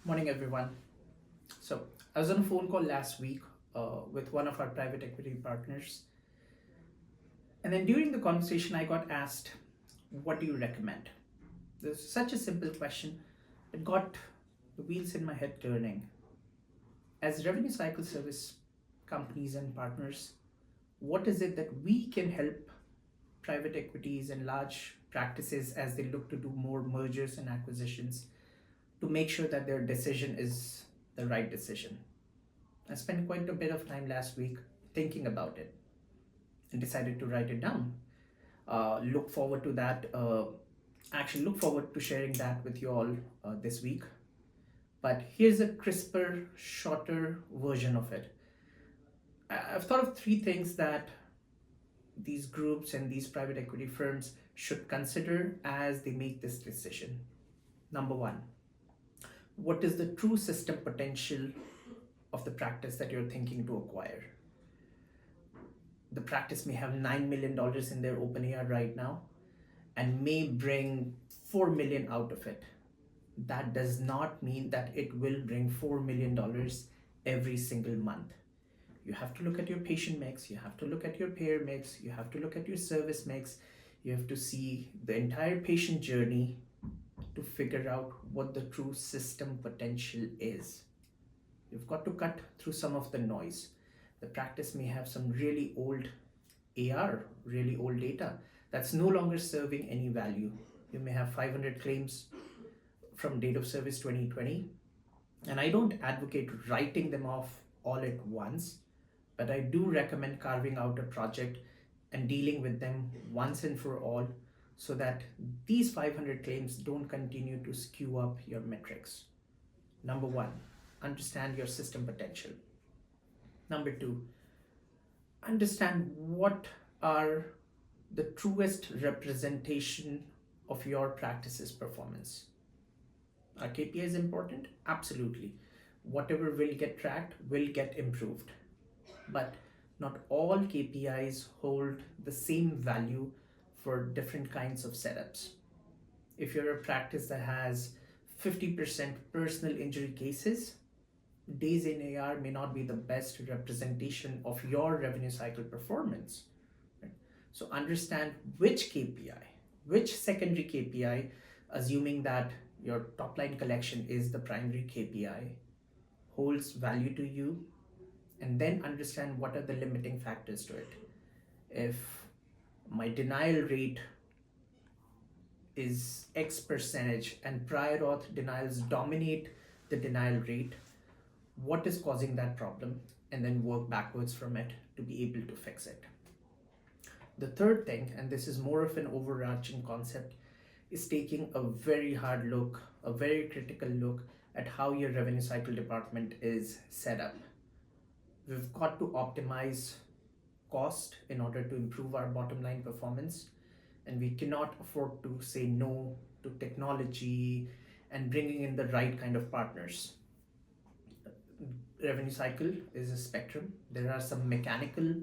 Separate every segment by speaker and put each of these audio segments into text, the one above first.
Speaker 1: Morning, everyone. So, I was on a phone call last week with one of our private equity partners. And then during the conversation, I got asked, "What do you recommend?" There's such a simple question. It got the wheels in my head turning. As revenue cycle service companies and partners, what is it that we can help private equities and large practices as they look to do more mergers and acquisitions to make sure that their decision is the right decision? I spent quite a bit of time last week thinking about it and decided to write it down. Look forward to that. Actually, look forward to sharing that with you all this week. But here's a crisper, shorter version of it. I've thought of three things that these groups and these private equity firms should consider as they make this decision. Number one, what is the true system potential of the practice that you're thinking to acquire? The practice may have $9 million in their open AR right now and may bring 4 million out of it. That does not mean that it will bring $4 million every single month. You have to look at your patient mix, you have to look at your payer mix, you have to look at your service mix, you have to see the entire patient journey to figure out what the true system potential is. You've got to cut through some of the noise. The practice may have some really old AR, really old data that's no longer serving any value. You may have 500 claims from date of service 2020, and I don't advocate writing them off all at once, but I do recommend carving out a project and dealing with them once and for all so that these 500 claims don't continue to skew up your metrics. Number one, understand your system potential. Number two, understand what are the truest representation of your practice's performance. Are KPIs important? Absolutely. Whatever will get tracked will get improved. But not all KPIs hold the same value for different kinds of setups. If you're a practice that has 50% personal injury cases, days in AR may not be the best representation of your revenue cycle performance. Right? So understand which KPI, which secondary KPI, assuming that your top line collection is the primary KPI, holds value to you, and then understand what are the limiting factors to it. If my denial rate is X percentage and prior auth denials dominate the denial rate, what is causing that problem, and then work backwards from it to be able to fix it. The third thing, and this is more of an overarching concept, is taking a very hard look, a very critical look at how your revenue cycle department is set up. We've got to optimize cost in order to improve our bottom line performance, and we cannot afford to say no to technology and bringing in the right kind of partners. Revenue cycle is a spectrum. There are some mechanical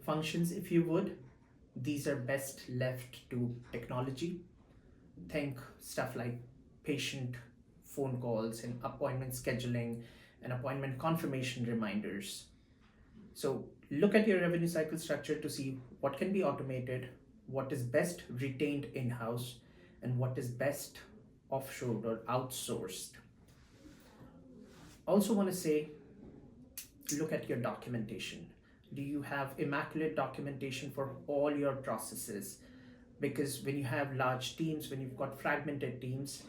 Speaker 1: functions, if you would. These are best left to technology. Think stuff like patient phone calls and appointment scheduling and appointment confirmation reminders. So look at your revenue cycle structure to see what can be automated, what is best retained in-house, and what is best offshored or outsourced. Also want to say, look at your documentation. Do you have immaculate documentation for all your processes? Because when you have large teams, when you've got fragmented teams,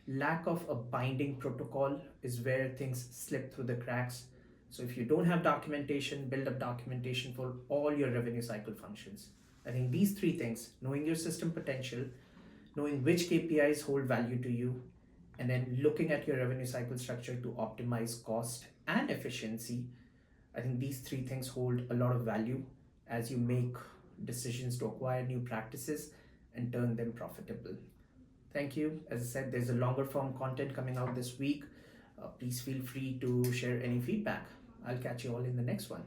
Speaker 1: lack of a binding protocol is where things slip through the cracks. So if you don't have documentation, build up documentation for all your revenue cycle functions. I think these three things, knowing your system potential, knowing which KPIs hold value to you, and then looking at your revenue cycle structure to optimize cost and efficiency, I think these three things hold a lot of value as you make decisions to acquire new practices and turn them profitable. Thank you. As I said, there's a longer form content coming out this week. Please feel free to share any feedback. I'll catch you all in the next one.